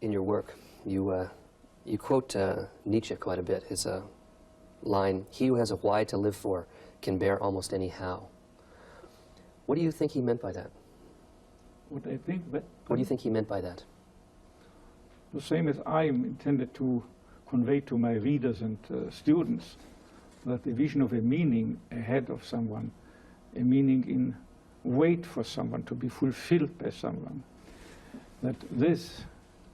in your work. You quote Nietzsche quite a bit. His line, "He who has a why to live for can bear almost any how." What do you think he meant by that? What I think that... What do you think he meant by that? The same as I am intended to convey to my readers and students, that the vision of a meaning ahead of someone, a meaning in wait for someone, to be fulfilled by someone, that this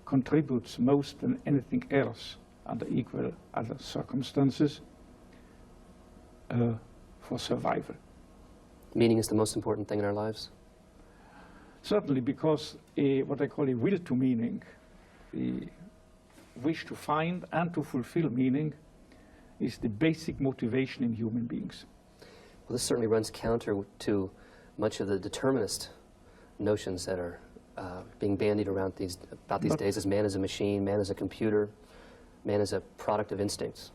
contributes most than anything else under equal other circumstances for survival. Meaning is the most important thing in our lives? Certainly, because what I call a will to meaning, the wish to find and to fulfill meaning, is the basic motivation in human beings. Well, this certainly runs counter to much of the determinist notions that are being bandied around these days, as man is a machine, man is a computer, man is a product of instincts.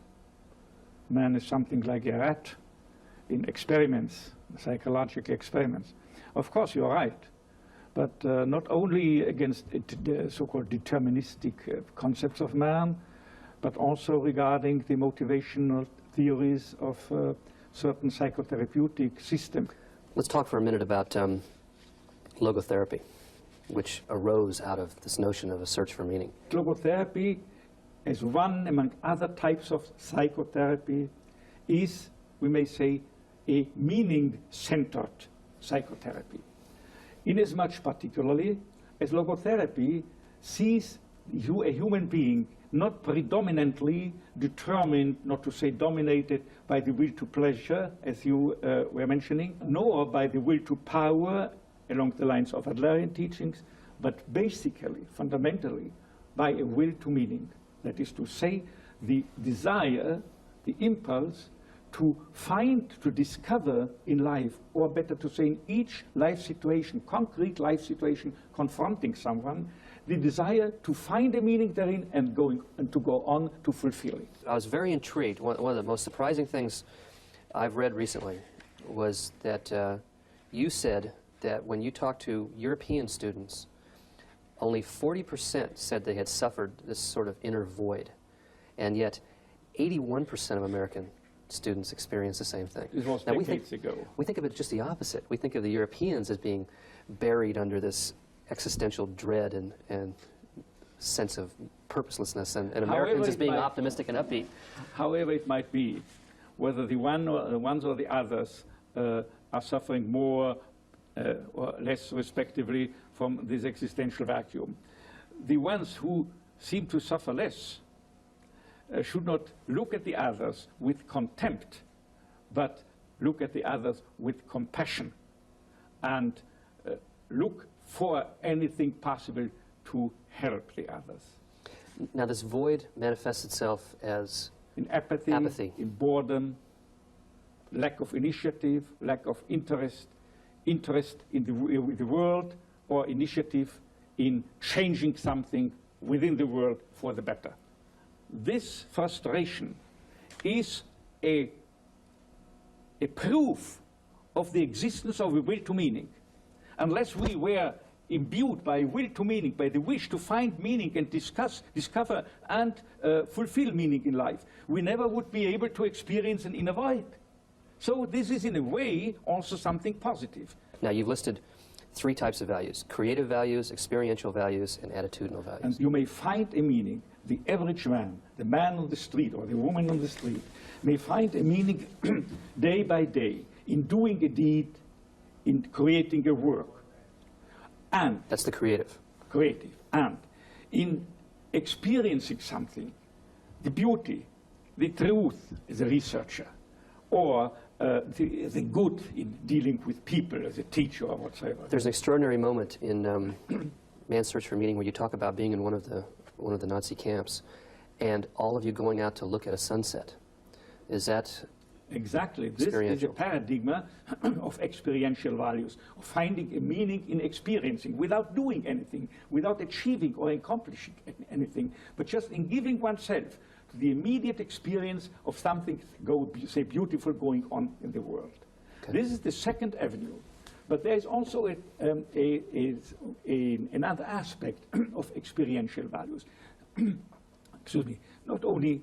Man is something like a rat in experiments, psychological experiments. Of course, you're right, but not only against the so-called deterministic concepts of man, but also regarding the motivational theories of certain psychotherapeutic systems. Let's talk for a minute about logotherapy, which arose out of this notion of a search for meaning. Logotherapy, as one among other types of psychotherapy, is, we may say, a meaning-centered psychotherapy. Inasmuch particularly as logotherapy sees a human being not predominantly determined, not to say dominated, by the will to pleasure, as you were mentioning, nor by the will to power along the lines of Adlerian teachings, but basically, fundamentally, by a will to meaning. That is to say, the desire, the impulse to find, to discover in life, or better to say in each life situation, concrete life situation confronting someone, the desire to find a meaning therein and to go on to fulfill it. I was very intrigued. One of the most surprising things I've read recently was that you said that when you talked to European students, only 40% said they had suffered this sort of inner void, and yet 81% of American students experience the same thing. This was decades ago. We think of it just the opposite. We think of the Europeans as being buried under this existential dread and sense of purposelessness, and Americans as being optimistic and upbeat. However it might be, whether the ones or the others are suffering more or less respectively from this existential vacuum. The ones who seem to suffer less should not look at the others with contempt, but look at the others with compassion and look for anything possible to help the others. Now this void manifests itself as in apathy, in boredom, lack of initiative, lack of interest in the world, or initiative in changing something within the world for the better. This frustration is a proof of the existence of a will to meaning. Unless we were imbued by will to meaning, by the wish to find meaning and discover and fulfill meaning in life, we never would be able to experience an inner void. So this is in a way also something positive. Now you've listed 3 types of values: creative values, experiential values, and attitudinal values. And you may find a meaning. The average man, the man on the street or the woman on the street, may find a meaning day by day in doing a deed, in creating a work. And that's the creative. Creative. And in experiencing something, the beauty, the truth as a researcher, or the good in dealing with people as a teacher or whatsoever. There's an extraordinary moment in Man's Search for Meaning where you talk about being in one of the Nazi camps and all of you going out to look at a sunset. Is that exactly? This is a paradigm of experiential values, of finding a meaning in experiencing without doing anything, without achieving or accomplishing anything, but just in giving oneself to the immediate experience of something, say, beautiful going on in the world. Okay. This is the second avenue. But there is also another aspect of experiential values. Excuse me. Not only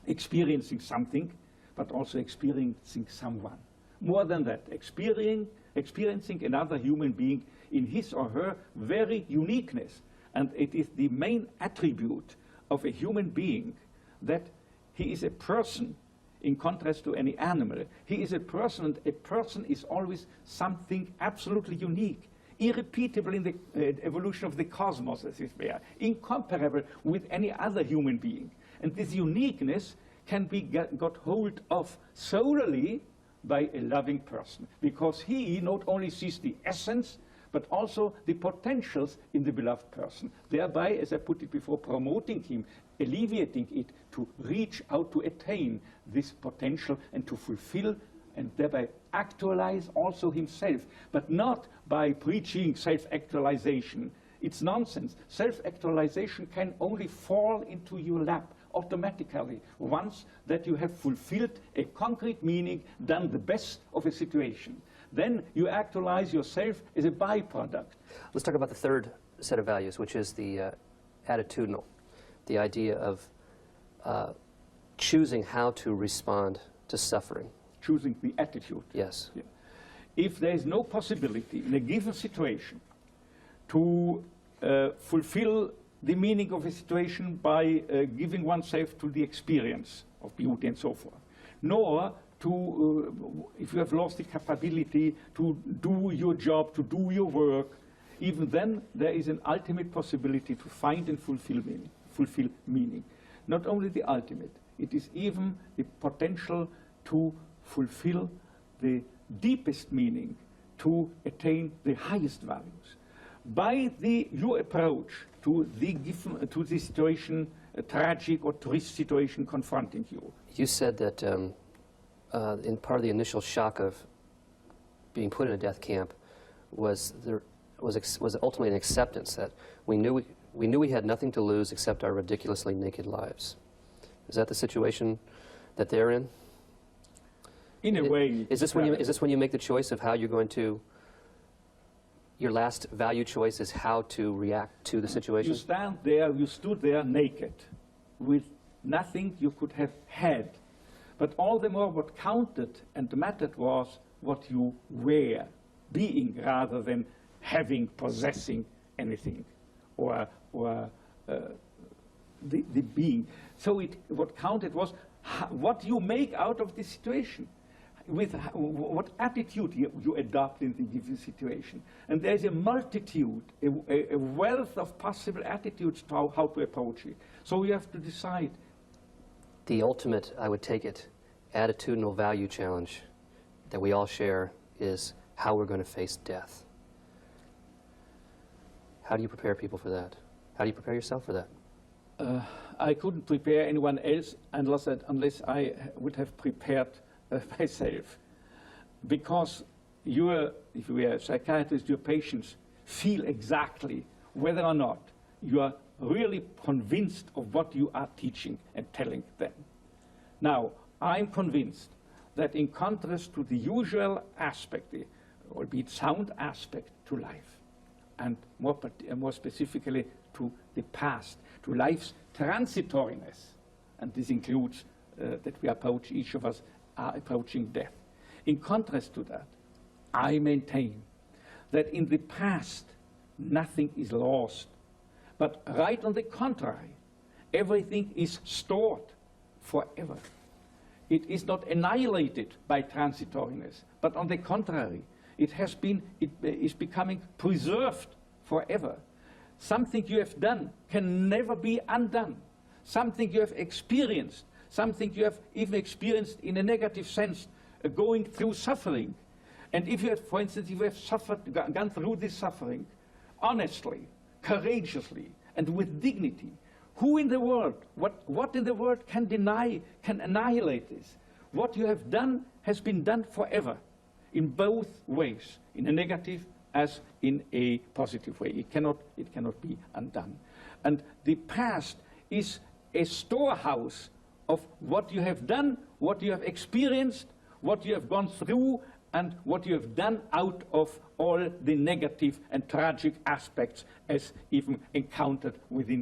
experiencing something, but also experiencing someone. More than that, experiencing another human being in his or her very uniqueness. And it is the main attribute of a human being that he is a person in contrast to any animal. He is a person, and a person is always something absolutely unique, irrepeatable in the evolution of the cosmos, as it were, incomparable with any other human being. And this uniqueness can be got hold of solely by a loving person, because he not only sees the essence, but also the potentials in the beloved person, thereby, as I put it before, promoting him, alleviating it to reach out to attain this potential and to fulfill and thereby actualize also himself, but not by preaching self-actualization. It's nonsense. Self-actualization can only fall into your lap automatically once that you have fulfilled a concrete meaning, done the best of a situation. Then you actualize yourself as a byproduct. Let's talk about the third set of values, which is the attitudinal, the idea of choosing how to respond to suffering. Choosing the attitude. Yes. Yeah. If there is no possibility in a given situation to fulfill the meaning of a situation by giving oneself to the experience of beauty and so forth, nor to, if you have lost the capability to do your job, to do your work, even then there is an ultimate possibility to find and fulfill meaning. Not only the ultimate, it is even the potential to fulfill the deepest meaning, to attain the highest values. By your approach to the situation, a tragic or triste situation confronting you. You said that in part of the initial shock of being put in a death camp was ultimately an acceptance that we knew we had nothing to lose except our ridiculously naked lives. Is that the situation that they're in? In a way. Is this when you make the choice of how you're going to? Your last value choice is how to react to the situation? You stood there naked, with nothing you could have had. But all the more what counted and mattered was what you were, being rather than having, possessing anything, or the being. So what counted was what you make out of the situation, with what attitude you adopt in the given situation. And there's a multitude, a wealth of possible attitudes to how to approach it. So you have to decide. The ultimate, I would take it, attitudinal value challenge that we all share is how we're going to face death. How do you prepare people for that? How do you prepare yourself for that? I couldn't prepare anyone else unless I would have prepared myself. Because if you are a psychiatrist, your patients feel exactly whether or not you are really convinced of what you are teaching and telling them. Now, I'm convinced that in contrast to the usual aspect, albeit sound aspect to life, and more specifically to the past, to life's transitoriness, and this includes that we approach, each of us are approaching death. In contrast to that, I maintain that in the past, nothing is lost, but right on the contrary, everything is stored forever. It is not annihilated by transitoriness, but on the contrary, it is becoming preserved forever. Something you have done can never be undone. Something you have experienced, something you have even experienced in a negative sense, going through suffering. And if you have, for instance, if you have gone through this suffering, honestly, courageously, and with dignity, who in the world, what in the world can annihilate this? What you have done has been done forever, in both ways, in a negative as in a positive way. It cannot be undone. And the past is a storehouse of what you have done, what you have experienced, what you have gone through, and what you have done out of all the negative and tragic aspects as even encountered within